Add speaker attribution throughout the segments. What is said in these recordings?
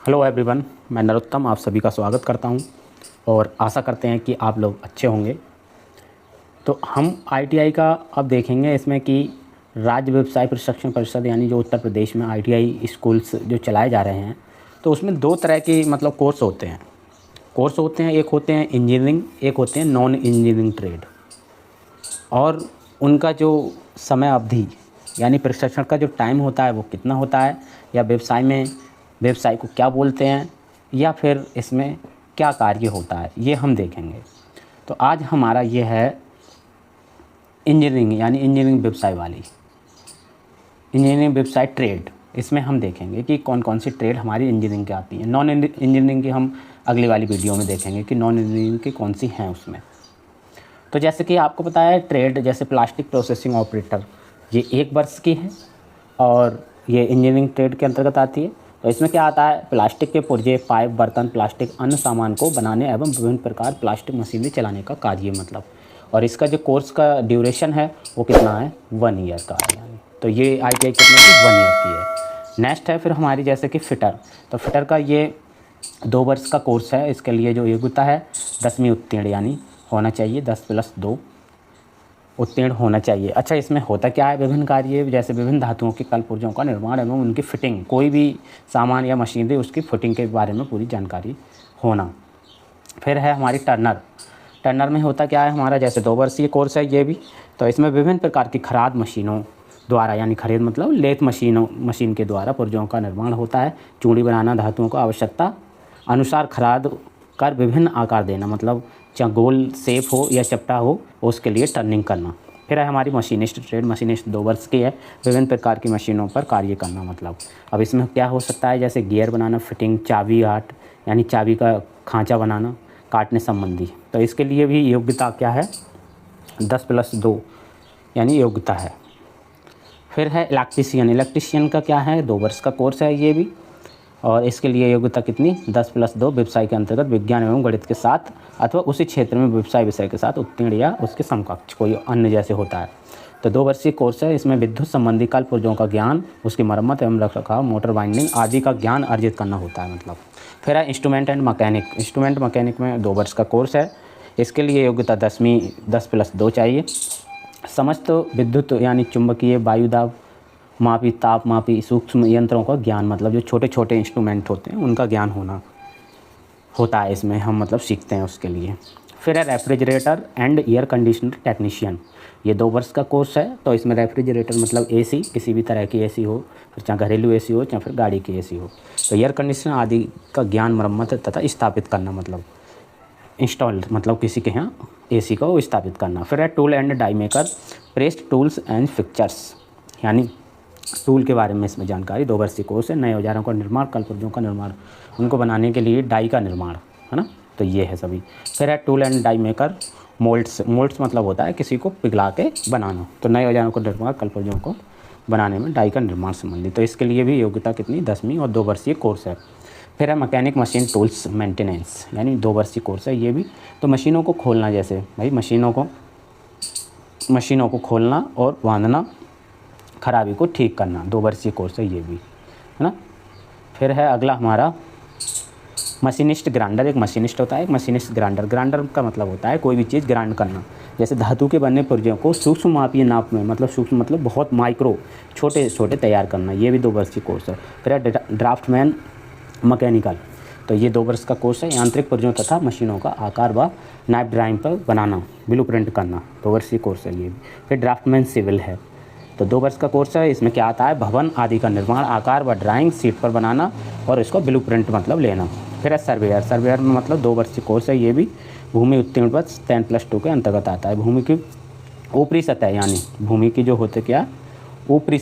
Speaker 1: Hello everyone, मैं नरोत्तम आप सभी का स्वागत करता हूं और आशा करते हैं कि आप लोग अच्छे होंगे। तो हम आईटीआई का अब देखेंगे इसमें कि राज्य व्यवसाय प्रशिक्षण परिषद यानी जो उत्तर प्रदेश में आईटीआई स्कूल्स जो चलाए जा रहे हैं, तो उसमें दो तरह के मतलब कोर्स होते हैं। एक होते हैं इंजीनियरिंग, एक होते हैं नॉन इंजीनियरिंग ट्रेड। और उनका जो समय अवधि यानी प्रशिक्षण का जो टाइम होता है वो कितना होता है, या व्यवसाय को क्या बोलते हैं, या फिर इसमें क्या कार्य होता है, ये हम देखेंगे। तो आज हमारा ये है इंजीनियरिंग यानी इंजीनियरिंग व्यवसाय ट्रेड। इसमें हम देखेंगे कि कौन कौन सी ट्रेड हमारी इंजीनियरिंग की आती है। नॉन इंजीनियरिंग की हम अगली वाली वीडियो में देखेंगे कि नॉन इंजीनियरिंग की कौन सी हैं उसमें। तो जैसे कि आपको पता है ट्रेड जैसे प्लास्टिक प्रोसेसिंग ऑपरेटर, ये 1 वर्ष की है और ये इंजीनियरिंग ट्रेड के अंतर्गत आती है। तो इसमें क्या आता है, प्लास्टिक के पुर्जे, पाइप, बर्तन, प्लास्टिक अन्य सामान को बनाने एवं विभिन्न प्रकार प्लास्टिक मशीनरी चलाने का कार्य मतलब। और इसका जो कोर्स का ड्यूरेशन है वो कितना है, 1 ईयर का है। यानी तो ये आईटीआई कितने की, 1 ईयर की है। नेक्स्ट है फिर हमारी जैसे कि फिटर। तो फिटर का ये 2 वर्ष का कोर्स है। इसके लिए जो योग्यता है 10वीं उत्तीर्ण यानी होना चाहिए, 10+2 उत्तीर्ण होना चाहिए। अच्छा, इसमें होता क्या है, विभिन्न कार्य जैसे विभिन्न धातुओं के कल पुर्जों का निर्माण एवं उनकी फिटिंग, कोई भी सामान या मशीनरी उसकी फिटिंग के बारे में पूरी जानकारी होना। फिर है हमारी टर्नर में होता क्या है हमारा, जैसे 2 वर्षीय कोर्स है ये भी। तो इसमें विभिन्न प्रकार की खराद मशीनों द्वारा यानी खरीद मतलब लेथ मशीन के द्वारा पुर्जों का निर्माण होता है। चूड़ी बनाना, धातुओं को आवश्यकता अनुसार खराद कर विभिन्न आकार देना, मतलब चाहे गोल शेप हो या चपटा हो उसके लिए टर्निंग करना। फिर है हमारी मशीनिस्ट ट्रेड। मशीनिस्ट 2 वर्ष की है। विभिन्न प्रकार की मशीनों पर कार्य करना मतलब। अब इसमें क्या हो सकता है, जैसे गियर बनाना, फिटिंग, चाबी आर्ट यानी चाबी का खांचा बनाना, काटने संबंधी। तो इसके लिए भी योग्यता क्या है, 10+2 यानी योग्यता है। फिर है इलेक्ट्रीशियन का क्या है, 2 वर्ष का कोर्स है ये भी। और इसके लिए योग्यता कितनी, 10+2 व्यवसाय के अंतर्गत विज्ञान एवं गणित के साथ अथवा उसी क्षेत्र में व्यवसाय विषय के साथ उत्तीर्ण या उसके समकक्ष कोई अन्य जैसे होता है। तो 2 वर्षीय कोर्स है। इसमें विद्युत संबंधी कल पुर्जों का ज्ञान, उसकी मरम्मत एवं रखरखाव, मोटर वाइंडिंग आदि का ज्ञान अर्जित करना होता है मतलब। फिर है instrument and mechanic. Instrument mechanic में 2 वर्ष का कोर्स है। इसके लिए योग्यता 10+2 चाहिए। समस्त विद्युत यानी चुंबकीय, वायुदाब मापी, ताप मापी, सूक्ष्म यंत्रों का ज्ञान, मतलब जो छोटे छोटे इंस्ट्रूमेंट होते हैं उनका ज्ञान होता है इसमें, हम मतलब सीखते हैं उसके लिए। फिर है refrigerator and air conditioner technician. ये 2 वर्ष का कोर्स है। तो इसमें रेफ्रिजरेटर मतलब एसी, किसी भी तरह की एसी हो, फिर चाहे घरेलू एसी हो चाहे फिर गाड़ी की एसी हो। तो एयर कंडीशनर आदि का ज्ञान, मरम्मत तथा स्थापित करना मतलब इंस्टॉल, मतलब किसी के यहाँ एसी को स्थापित करना। फिर है tool and die maker, pressed tools and fixtures यानी टूल के बारे में इसमें जानकारी। 2 वर्षीय कोर्स है। नए औजारों का निर्माण, कल पुर्जों का निर्माण, उनको बनाने के लिए डाई का निर्माण, है ना। तो ये है सभी। फिर है tool and die maker, moulds मतलब होता है किसी को पिघला के बनाना। तो नए औजारों का निर्माण, कल पुर्जों को बनाने में डाई का निर्माण संबंधी। तो इसके लिए भी योग्यता कितनी, 10वीं और 2 वर्षीय कोर्स है। फिर है मैकेनिक मशीन टूल्स मेंटेनेंस यानी 2 वर्षीय कोर्स है ये भी। तो मशीनों को खोलना, जैसे भाई मशीनों को खोलना और बांधना, खराबी को ठीक करना, 2 वर्षीय कोर्स है ये भी, है ना। फिर है अगला हमारा मशीनिस्ट ग्राइंडर। एक मशीनिस्ट होता है, एक मशीनिस्ट ग्राइंडर। ग्राइंडर का मतलब होता है कोई भी चीज़ ग्राइंड करना, जैसे धातु के बने पुर्जों को सूक्ष्म मापीय नाप में, मतलब सूक्ष्म मतलब बहुत माइक्रो, छोटे छोटे तैयार करना, ये भी 2 वर्षीय कोर्स है। फिर है ड्राफ्टमैन मैकेनिकल। तो ये 2 वर्ष का कोर्स है। यांत्रिक पुर्जों तथा मशीनों का आकार व नाइफ ड्राइंग पर बनाना, ब्लूप्रिंट करना, 2 वर्षीय कोर्स है ये भी। फिर ड्राफ्टमैन सिविल है। तो 2 वर्ष का कोर्स है। इसमें क्या आता है, भवन आदि का निर्माण, आकार व ड्राइंग शीट पर बनाना और इसको ब्लूप्रिंट मतलब लेना। फिर है सर्वेयर में मतलब 2 वर्षीय कोर्स है ये भी। भूमि उत्तीर्ण वर्ष 10+2 के अंतर्गत आता है। भूमि की ऊपरी सतह यानी भूमि की जो होते क्या, ऊपरी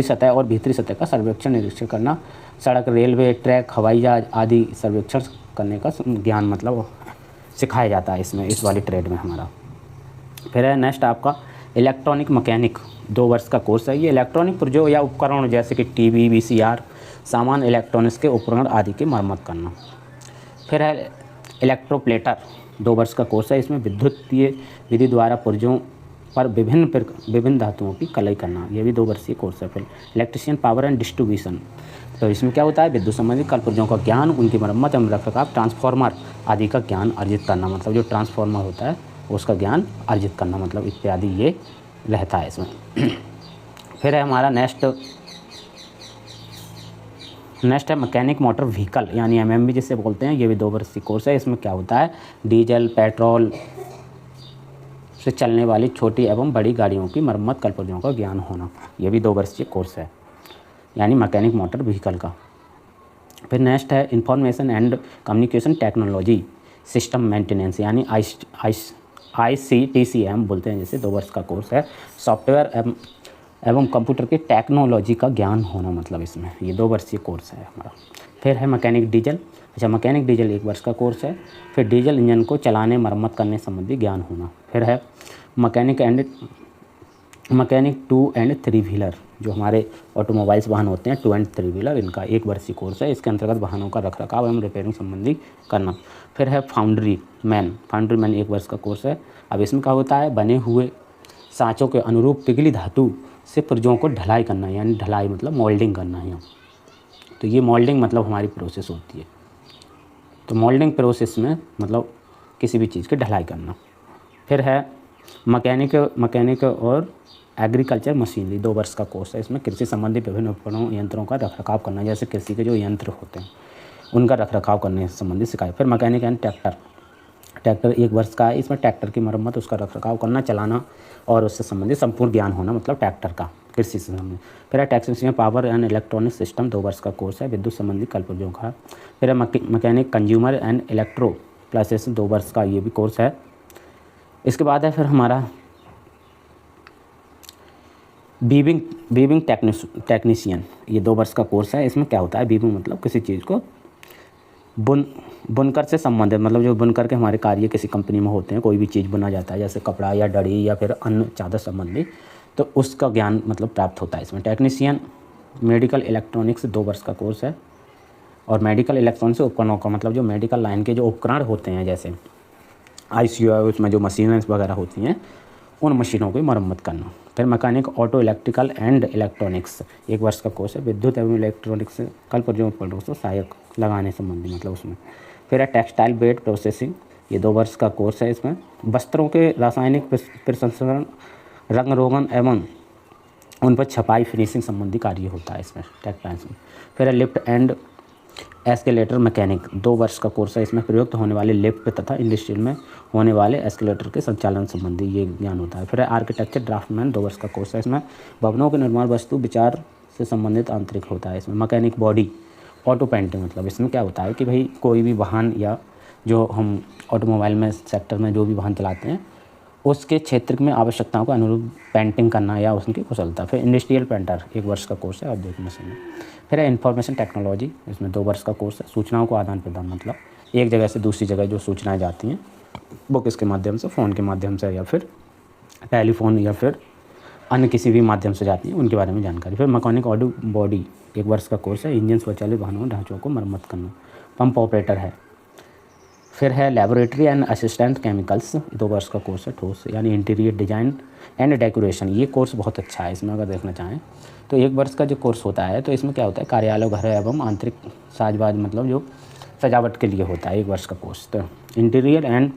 Speaker 1: सतह और भीतरी सतह का सर्वेक्षण निरीक्षण करना, सड़क, रेलवे, ट्रैक, हवाई जहाज आदि सर्वेक्षण करने का ज्ञान मतलब सिखाया जाता है इसमें, इस वाली ट्रेड में हमारा। फिर है नेक्स्ट आपका इलेक्ट्रॉनिक मैकेनिक, 2 वर्ष का कोर्स है ये। इलेक्ट्रॉनिक पुर्जों या उपकरण जैसे कि टीवी, वीसीआर, सामान इलेक्ट्रॉनिक्स के उपकरण आदि की मरम्मत करना। फिर है इलेक्ट्रोप्लेटर, 2 वर्ष का कोर्स है। इसमें विद्युतीय विधि द्वारा पुर्जों पर विभिन्न धातुओं की कलई करना, ये भी 2 वर्षीय कोर्स है। फिर इलेक्ट्रीशियन पावर एंड डिस्ट्रीब्यूशन, तो इसमें क्या होता है, विद्युत संबंधी कल पुर्जों का ज्ञान, उनकी मरम्मत एवं रखरखाव, ट्रांसफार्मर आदि का ज्ञान अर्जित करना, मतलब जो ट्रांसफार्मर होता है उसका ज्ञान अर्जित करना, मतलब इत्यादि ये रहता है इसमें। फिर है हमारा नेक्स्ट है मैकेनिक मोटर व्हीकल यानी एमएमवी जिसे बोलते हैं। ये भी 2 वर्षीय कोर्स है। इसमें क्या होता है, डीजल पेट्रोल से चलने वाली छोटी एवं बड़ी गाड़ियों की मरम्मत कल पुर्जों का ज्ञान होना, ये भी 2 वर्षीय कोर्स है यानी मैकेनिक मोटर व्हीकल का। फिर नेक्स्ट है information and communication technology system maintenance यानी ICTCM बोलते हैं, जैसे 2 वर्ष का कोर्स है। सॉफ्टवेयर एवं कंप्यूटर की टेक्नोलॉजी का ज्ञान होना, मतलब इसमें ये 2 वर्षीय कोर्स है हमारा। फिर है मैकेनिक डीजल। अच्छा, मैकेनिक डीजल 1 वर्ष का कोर्स है। फिर डीजल इंजन को चलाने मरम्मत करने संबंधी ज्ञान होना। फिर है मैकेनिक 2 एंड 3 व्हीलर, जो हमारे ऑटोमोबाइल्स वाहन होते हैं 2 एंड 3 व्हीलर, इनका 1 वर्षीय कोर्स है। इसके अंतर्गत वाहनों का रखरखाव एवं रिपेयरिंग संबंधी करना। फिर है फाउंड्री मैन 1 वर्ष का कोर्स है। अब इसमें क्या होता है, बने हुए सांचों के अनुरूप पिघली धातु से पुर्जों को ढलाई करना, यानी ढलाई मतलब मोल्डिंग करना है। तो ये मोल्डिंग मतलब हमारी प्रोसेस होती है। तो मोल्डिंग प्रोसेस में मतलब किसी भी चीज़ की ढलाई करना। फिर है मैकेनिक और एग्रीकल्चर मशीनरी 2 वर्ष का कोर्स है। इसमें कृषि संबंधी विभिन्न उपकरणों यंत्रों का रखरखाव करना, जैसे कृषि के जो यंत्र होते हैं उनका रखरखाव करने संबंधी सिखाए। फिर मैकेनिक एंड ट्रैक्टर 1 वर्ष का है। इसमें ट्रैक्टर की मरम्मत, उसका रखरखाव करना, चलाना और उससे संबंधित संपूर्ण ज्ञान होना, मतलब ट्रैक्टर का कृषि से संबंधित। फिर है technician power and electronic system 2 वर्ष का कोर्स है, विद्युत संबंधी कल पुर्जों का। फिर है मैकेनिक कंज्यूमर एंड इलेक्ट्रो प्लासेस 2 वर्ष का ये भी कोर्स है। इसके बाद है फिर हमारा वीविंग टेक्नीशियन, ये 2 वर्ष का कोर्स है। इसमें क्या होता है, वीविंग मतलब किसी चीज़ को बुनकर से संबंधित, मतलब जो बुनकर के हमारे कार्य किसी कंपनी में होते हैं, कोई भी चीज़ बुना जाता है जैसे कपड़ा या दड़ी या फिर अन्य चादर संबंधी, तो उसका ज्ञान मतलब प्राप्त होता है इसमें। टेक्नीशियन मेडिकल इलेक्ट्रॉनिक्स 2 वर्ष का कोर्स है। और मेडिकल इलेक्ट्रॉनिक्स उपकरणों का मतलब जो मेडिकल लाइन के जो उपकरण होते हैं, जैसे ICU है, उसमें जो मशीनें वगैरह होती हैं, उन मशीनों की मरम्मत करना। फिर mechanic auto electrical and electronics 1 वर्ष का कोर्स है, विद्युत एवं इलेक्ट्रॉनिक्स कल पुर्जों उपकरणों को सहायक लगाने संबंधी, मतलब उसमें। फिर है टेक्सटाइल बेड प्रोसेसिंग, ये 2 वर्ष का कोर्स है। इसमें वस्त्रों के रासायनिक प्रसंस्करण, रंग रोगन एवं उन पर छपाई फिनिशिंग संबंधी कार्य होता है इसमें टेक्सटाइल्स में। फिर है लिफ्ट एंड एस्केलेटर मैकेनिक 2 वर्ष का कोर्स है। इसमें प्रयुक्त होने वाले लिफ्ट तथा इंडस्ट्रियल में होने वाले एस्केलेटर के संचालन संबंधी ये ज्ञान होता है। फिर है आर्किटेक्चर ड्राफ्टमैन 2 वर्ष का कोर्स है। इसमें भवनों के निर्माण वस्तु विचार से संबंधित आंतरिक होता है। इसमें मैकेनिक बॉडी ऑटो पेंटिंग, मतलब इसमें क्या होता है कि भाई कोई भी वाहन या जो हम ऑटोमोबाइल में सेक्टर में जो भी वाहन चलाते हैं उसके क्षेत्र में आवश्यकताओं को अनुरूप पेंटिंग करना या उसकी कुशलता। फिर इंडस्ट्रियल पेंटर 1 वर्ष का कोर्स है औद्योगिक मशीन में। फिर है इंफॉर्मेशन टेक्नोलॉजी, इसमें 2 वर्ष का कोर्स है। सूचनाओं को आदान प्रदान, मतलब एक जगह से दूसरी जगह जो सूचनाएं जाती हैं वो किसके माध्यम से, फ़ोन के माध्यम से या फिर टेलीफोन या फिर अन्य किसी भी माध्यम से जाती हैं, उनके बारे में जानकारी। फिर मैकेनिक ऑटो बॉडी 1 वर्ष का कोर्स है, इंजन स्वचालित वाहनों ढांचों को मरम्मत करना। पंप ऑपरेटर है। फिर है लेबोरेटरी एंड असिस्टेंट केमिकल्स 2 वर्ष का कोर्स है। ठोस यानी इंटीरियर डिजाइन एंड डेकोरेशन, ये कोर्स बहुत अच्छा है। इसमें अगर देखना चाहें तो 1 वर्ष का जो कोर्स होता है, तो इसमें क्या होता है, कार्यालय घर एवं आंतरिक साजबाज, मतलब जो सजावट के लिए होता है 1 वर्ष का कोर्स। तो इंटीरियर एंड,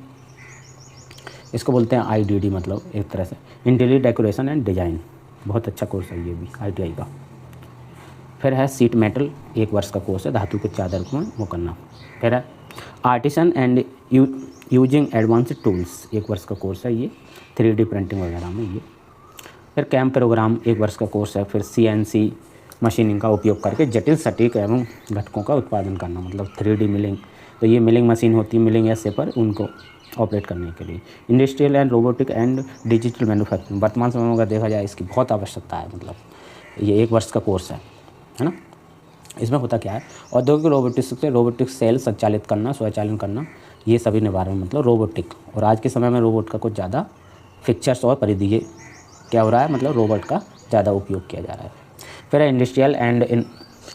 Speaker 1: इसको बोलते हैं IDD, मतलब एक तरह से इंटीरियर डेकोरेशन एंड डिज़ाइन, बहुत अच्छा कोर्स है ये भी ITI का। फिर है सीट मेटल 1 वर्ष का कोर्स है, धातु के चादर को वो करना। फिर है artisan and using advanced tools 1 वर्ष का कोर्स है ये, 3D प्रिंटिंग वगैरह में ये। फिर कैंप प्रोग्राम 1 वर्ष का कोर्स है। फिर CNC मशीनिंग का उपयोग करके जटिल सटीक एवं घटकों का उत्पादन करना, मतलब 3D मिलिंग, तो ये मिलिंग मशीन होती है मिलिंग ऐसे पर उनको ऑपरेट करने के लिए। Industrial and robotic and digital manufacturing, वर्तमान समय में अगर देखा जाए इसकी बहुत आवश्यकता है, मतलब ये 1 वर्ष का कोर्स है ना। इसमें होता क्या है, औद्योगिक रोबोटिक्स से रोबोटिक सेल संचालित करना, स्वचालन करना, ये सभी निवारण, मतलब रोबोटिक। और आज के समय में रोबोट का कुछ ज़्यादा फीचर्स और परिधीय क्या हो रहा है, मतलब रोबोट का ज़्यादा उपयोग किया जा रहा है। फिर है industrial and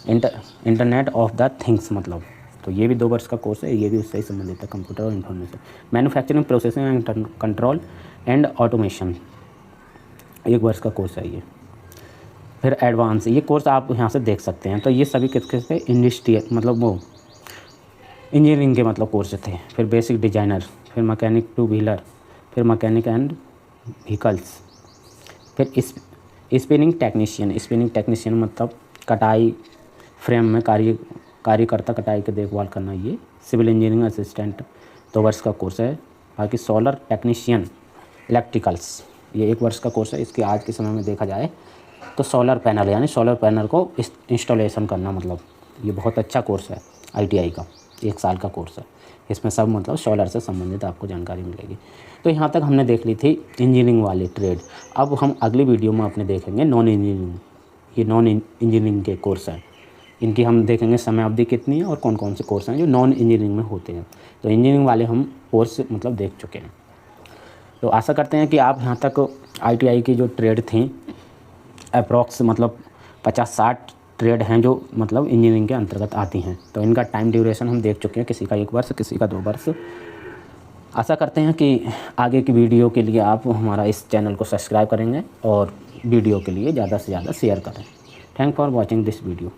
Speaker 1: internet of the things, मतलब तो ये भी 2 वर्ष का कोर्स है, ये भी उससे ही संबंधित है, कंप्यूटर और information. Manufacturing processing and control and automation 1 वर्ष का कोर्स है ये। फिर एडवांस, ये कोर्स आप यहाँ से देख सकते हैं। तो ये सभी किस किस थे, इंडस्ट्रियल मतलब वो इंजीनियरिंग के मतलब कोर्स थे। फिर बेसिक डिजाइनर, फिर मैकेनिक टू व्हीलर, फिर मैकेनिक एंड व्हीकल्स, फिर स्पिनिंग टेक्नीशियन मतलब कटाई फ्रेम में कार्यकर्ता कटाई की देखभाल करना। ये सिविल इंजीनियरिंग असिस्टेंट 2 वर्ष का कोर्स है। बाकी सोलर टेक्नीशियन इलेक्ट्रिकल्स, ये 1 वर्ष का कोर्स है। इसके आज के समय में देखा जाए तो सोलर पैनल यानी सोलर पैनल को इंस्टॉलेशन करना, मतलब ये बहुत अच्छा कोर्स है ITI का, 1 साल का कोर्स है। इसमें सब मतलब सोलर से संबंधित आपको जानकारी मिलेगी। तो यहाँ तक हमने देख ली थी इंजीनियरिंग वाले ट्रेड। अब हम अगली वीडियो में अपने देखेंगे नॉन इंजीनियरिंग। ये नॉन इंजीनियरिंग के कोर्स हैं, इनकी हम देखेंगे समय अवधि कितनी है और कौन कौन से कोर्स हैं जो नॉन इंजीनियरिंग में होते हैं। तो इंजीनियरिंग वाले हम कोर्स मतलब देख चुके हैं। तो आशा करते हैं कि आप यहाँ तक ITI की जो ट्रेड थी अप्रॉक्स मतलब 50-60 ट्रेड हैं जो मतलब इंजीनियरिंग के अंतर्गत आती हैं। तो इनका टाइम ड्यूरेशन हम देख चुके हैं, किसी का 1 वर्ष, किसी का 2 वर्ष। आशा करते हैं कि आगे की वीडियो के लिए आप हमारा इस चैनल को सब्सक्राइब करेंगे और वीडियो के लिए ज़्यादा से ज़्यादा शेयर करें। Thank for watching this video.